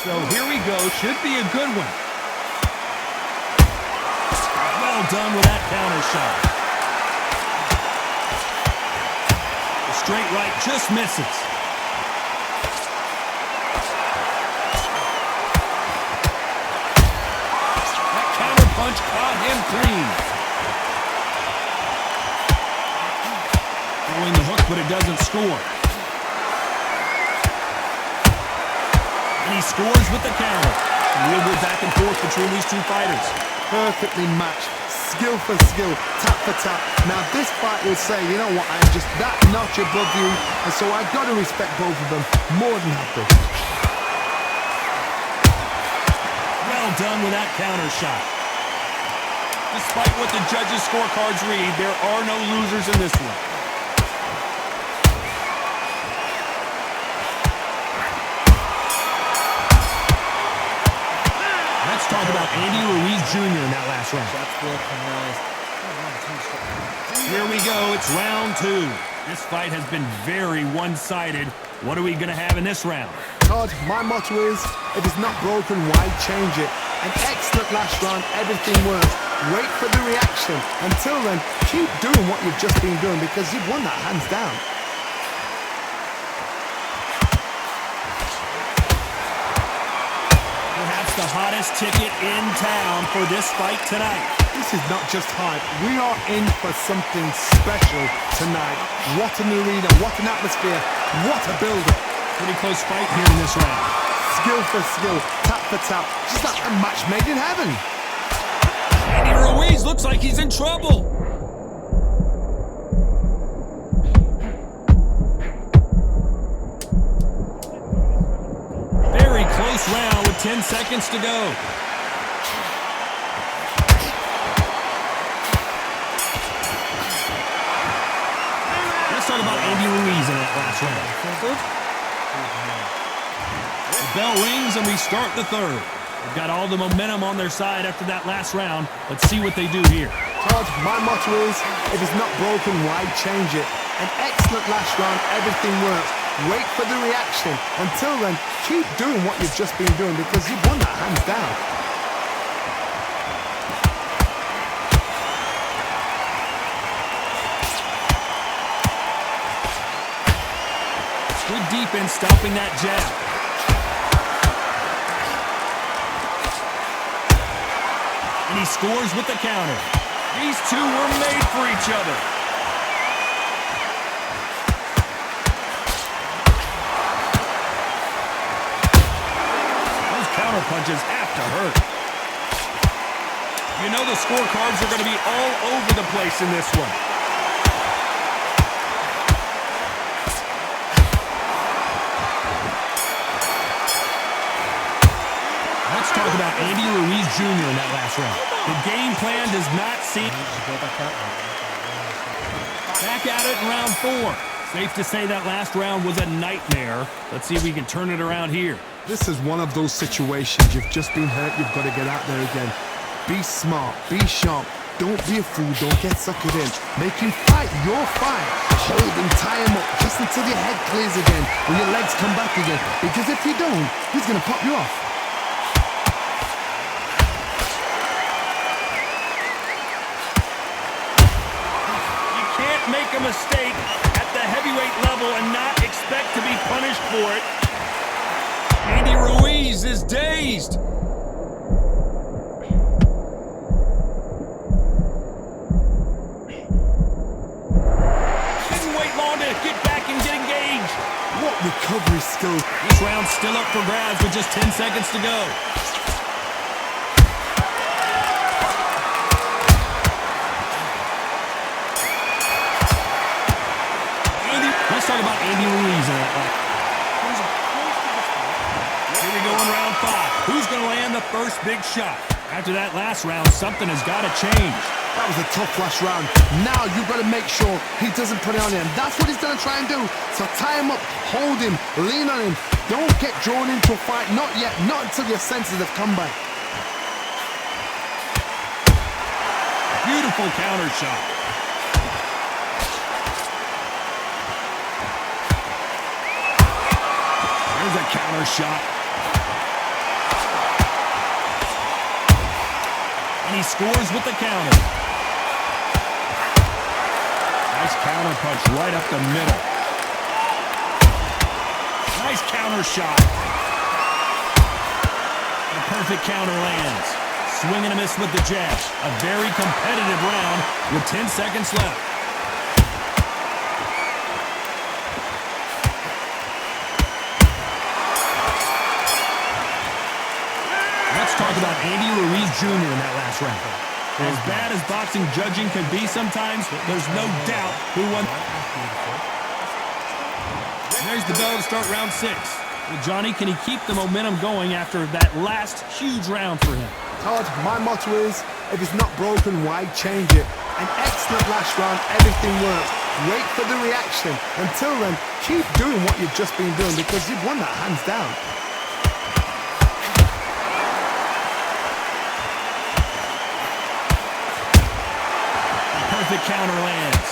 So here we go. Should be a good one. Well done with that counter shot. The straight right just misses. That counter punch caught him clean. Throwing the hook, but it doesn't score. And he scores with the counter. And we'll go back and forth between these two fighters. Perfectly matched, skill for skill, tap for tap. Now this fight will say, you know what, I'm just that notch above you, and so I've got to respect both of them more than happy. Well done with that counter shot. Despite what the judges' scorecards read, there are no losers in this one. Let's talk about Andy Ruiz Jr. in that last round. Here we go. It's round 2. This fight has been very one-sided. What are we going to have in this round? Todd, my motto is, if it's not broken, why change it? An excellent last round, everything works. Wait for the reaction. Until then, keep doing what you've just been doing because you've won that hands down. The hottest ticket in town for this fight tonight. This is not just hype. We are in for something special tonight. What an arena, what an atmosphere, what a build-up. Pretty close fight here in this round. Skill for skill, tap for tap, just like a match made in heaven. Andy Ruiz looks like he's in trouble. Close round with 10 seconds to go. Let's talk about Andy Ruiz in that last round. The bell rings and we start the third. They've got all the momentum on their side after that last round. Let's see what they do here. Todd, my motto is, if it's not broken, why change it? An excellent last round, everything works. Wait for the reaction. Until then, keep doing what you've just been doing because you've won that hands down. Good defense stopping that jab. And he scores with the counter. These two were made for each other. Punches have to hurt. You know the scorecards are going to be all over the place in this one. Let's talk about Andy Ruiz Jr. in that last round. The game plan does not seem... Back at it in round 4. Safe to say that last round was a nightmare. Let's see if we can turn it around here. This is one of those situations. You've just been hurt. You've got to get out there again. Be smart. Be sharp. Don't be a fool. Don't get suckered in. Make him fight your fight. Hold him, tie him up just until your head clears again or your legs come back again. Because if you don't, he's going to pop you off. You can't make a mistake at the heavyweight level and not expect to be punished for it. Andy Ruiz is dazed. Didn't wait long to get back and get engaged. What recovery skills. This round's still up for grabs with just 10 seconds to go. Let's talk about Andy Ruiz in that fight. Here we go in round 5. Who's going to land the first big shot? After that last round, something has got to change. That was a tough last round. Now you've got to make sure he doesn't put it on him. That's what he's going to try and do. So tie him up, hold him, lean on him. Don't get drawn into a fight. Not yet. Not until your senses have come back. Beautiful counter shot. There's a counter shot. he scores with the counter. Nice counter punch right up the middle. Nice counter shot. The perfect counter lands. Swing and a miss with the jab. A very competitive round with 10 seconds left. Let's talk about Andy Ruiz Jr. in that last round. As bad as boxing judging can be sometimes, there's no doubt who won. There's the bell to start round 6. Well, Johnny, can he keep the momentum going after that last huge round for him? Todd, my motto is, if it's not broken, why change it? An excellent last round, everything works. Wait for the reaction. Until then, keep doing what you've just been doing because you've won that hands down. Perfect counter lands.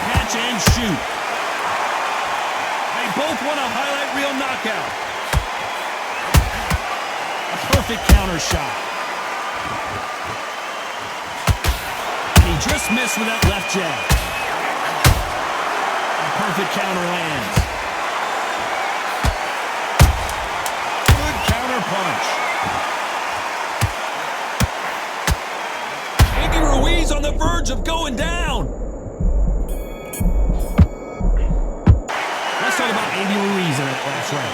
Catch and shoot. They both want a highlight reel knockout. A perfect counter shot. And he just missed with that left jab. A perfect counter lands. Good counter punch. Ruiz on the verge of going down. Let's talk about Andy Ruiz in that last round.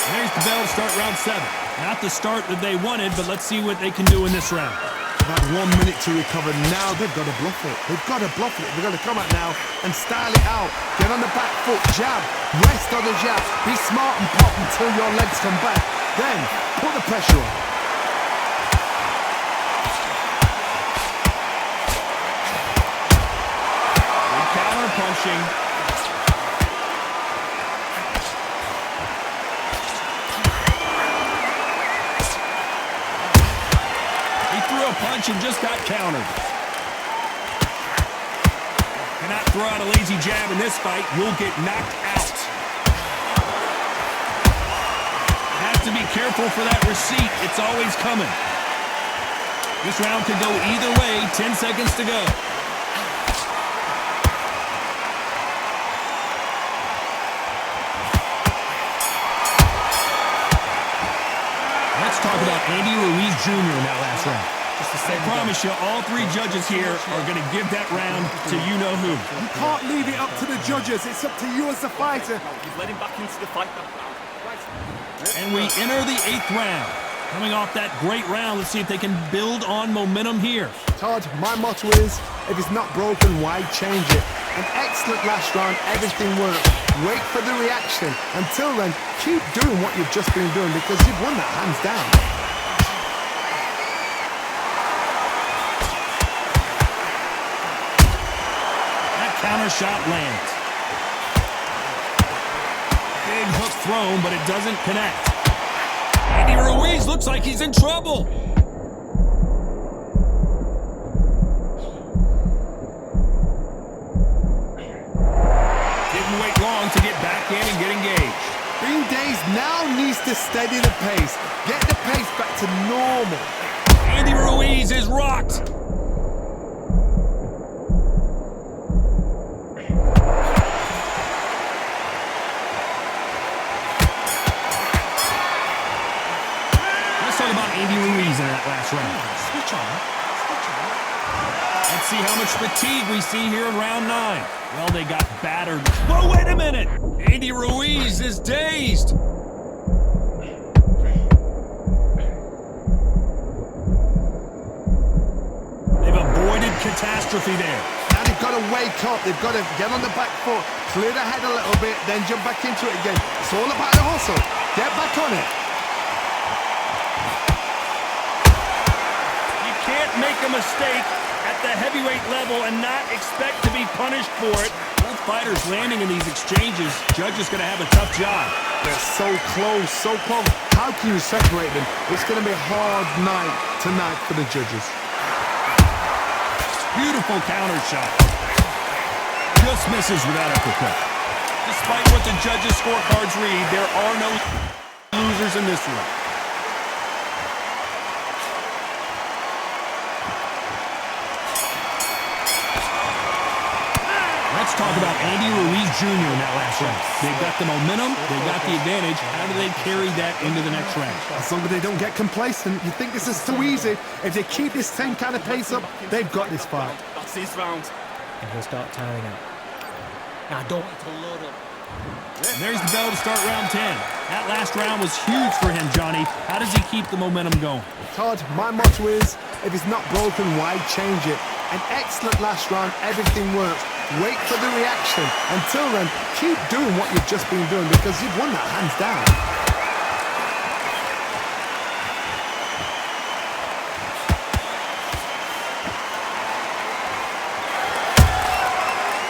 There's the bell to start round 7. Not the start that they wanted, but let's see what they can do in this round. About 1 minute to recover. Now they've got to bluff it. They've got to bluff it. They've got to come out now and style it out. Get on the back foot, jab, rest on the jab. Be smart and pop until your legs come back. Then put the pressure on. Punching. He threw a punch and just got countered. Cannot throw out a lazy jab in this fight. You'll get knocked out. Has to be careful for that receipt. It's always coming. This round could go either way. 10 seconds to go. Talk about Andy Ruiz Jr. in that last round. I promise you, all 3 judges here are going to give that round to you-know-who. You can't leave it up to the judges. It's up to you as the fighter. You've led him back into the fight. And we enter the 8th round. Coming off that great round, let's see if they can build on momentum here. Todd, my motto is, if it's not broken, why change it? An excellent last round, everything works. Wait for the reaction. Until then, keep doing what you've just been doing because you've won that hands down. That counter shot lands. Big hook thrown, but it doesn't connect. Andy Ruiz looks like he's in trouble. Didn't wait long to get back in and get engaged. Bean Days now needs to steady the pace. Get the pace back to normal. Andy Ruiz is rocked. Andy Ruiz in that last round. Switch on. Let's see how much fatigue we see here in round 9. Well, they got battered. Whoa, wait a minute! Andy Ruiz is dazed. They've avoided catastrophe there. Now they've got to wake up. They've got to get on the back foot, clear the head a little bit, then jump back into it again. It's all about the hustle. Get back on it. Make a mistake at the heavyweight level and not expect to be punished for it. Both fighters landing in these exchanges. Judge is going to have a tough job. They're so close, so close. How can you separate them? It's going to be a hard night tonight for the judges. Beautiful counter shot. Just misses with that uppercut. Despite what the judges' scorecards read, there are no losers in this one. Let's talk about Andy Ruiz Jr. in that last round. They've got the momentum, they've got the advantage. How do they carry that into the next round? As long as they don't get complacent, you think this is too easy. If they keep this same kind of pace up, they've got this fight. That's his round. And he'll start tiring out. Now, I don't want to load up. And there's the bell to start round 10. That last round was huge for him, Johnny. How does he keep the momentum going? Todd, my motto is, if it's not broken, why change it? An excellent last round, everything works. Wait for the reaction. Until then, keep doing what you've just been doing because you've won that hands down.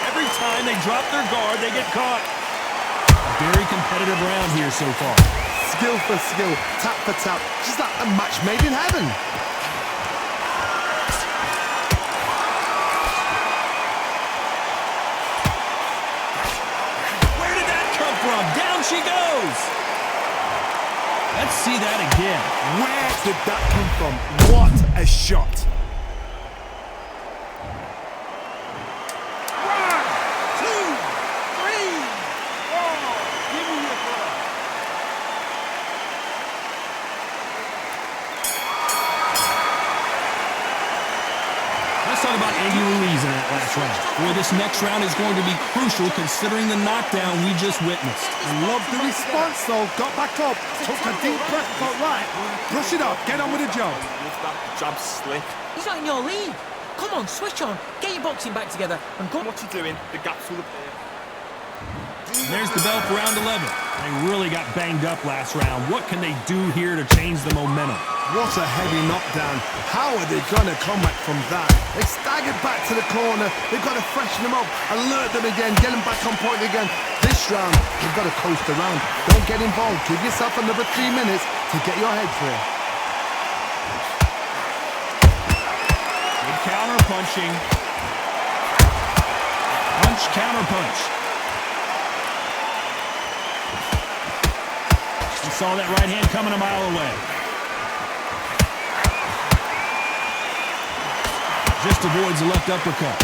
Every time they drop their guard, they get caught. A very competitive round here so far. Skill for skill, tap for tap, just like a match made in heaven. Down she goes. Let's see that again. Where did that come from? What a shot. 1, 2, 3, 4. Give me your blood. Let's talk about Andy Ruiz in that last round. Boy, this next round is going to be crucial considering the knockdown we just witnessed. I love the response though. Got back up, took a deep breath, got right. Brush it off, get on with the job. Love that jab slick. He's not in your league. Come on, switch on. Get your boxing back together and go. What you doing? The gaps will appear. And there's the bell for round 11. They really got banged up last round. What can they do here to change the momentum? What a heavy knockdown. How are they going to come back from that? They staggered back to the corner. They've got to freshen them up, alert them again, get them back on point again. This round, you've got to coast around. Don't get involved. Give yourself another 3 minutes to get your head clear. Good counter punching. Punch, counter punch. He saw that right hand coming a mile away. Just avoids the left uppercut.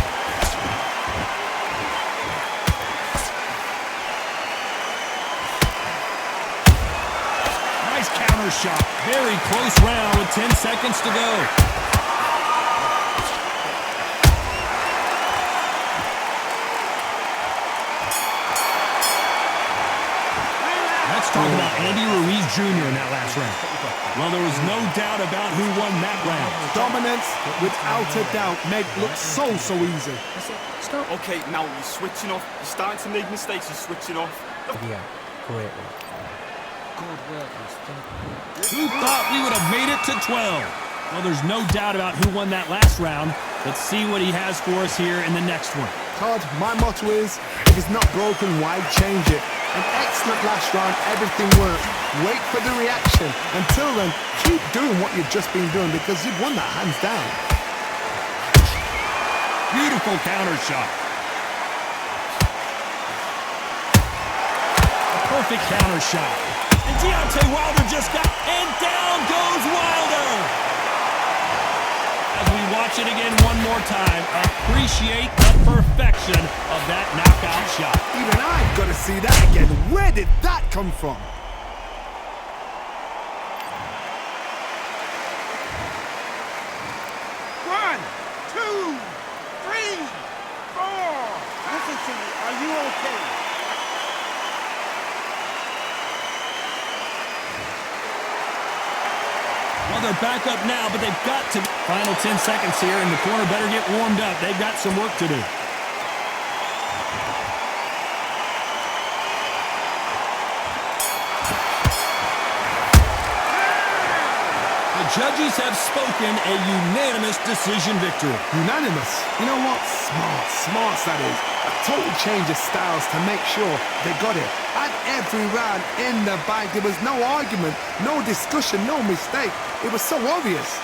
Nice counter shot. Very close round with 10 seconds to go. Let's talk about Andy Ruiz Jr. in that last round. Well, there was no doubt about who won that round. Dominance, without a doubt, made look so easy. Stop. Okay, now you're switching off. You're starting to make mistakes. You're switching off. Yeah, great work. Good work, Who thought we would have made it to 12? Well, there's no doubt about who won that last round. Let's see what he has for us here in the next one. Todd, my motto is, if it's not broken, why change it? An excellent last round, everything worked. Wait for the reaction. Until then, keep doing what you've just been doing because you've won that hands down. Beautiful counter shot. A perfect counter shot. And Deontay Wilder just got, and down goes Wilder. As we watch it again one more time, appreciate the perfection of that knockout shot. Even I've got to see that again. Where did that come from? One, two, three, four. Listen to me. Are you okay? Well, they're back up now, but they've got to. Final 10 seconds here, and the corner better get warmed up. They've got some work to do. The judges have spoken, a unanimous decision victory. Unanimous. You know what? Smart that is. A total change of styles to make sure they got it. And every round in the bag, there was no argument, no discussion, no mistake. It was so obvious.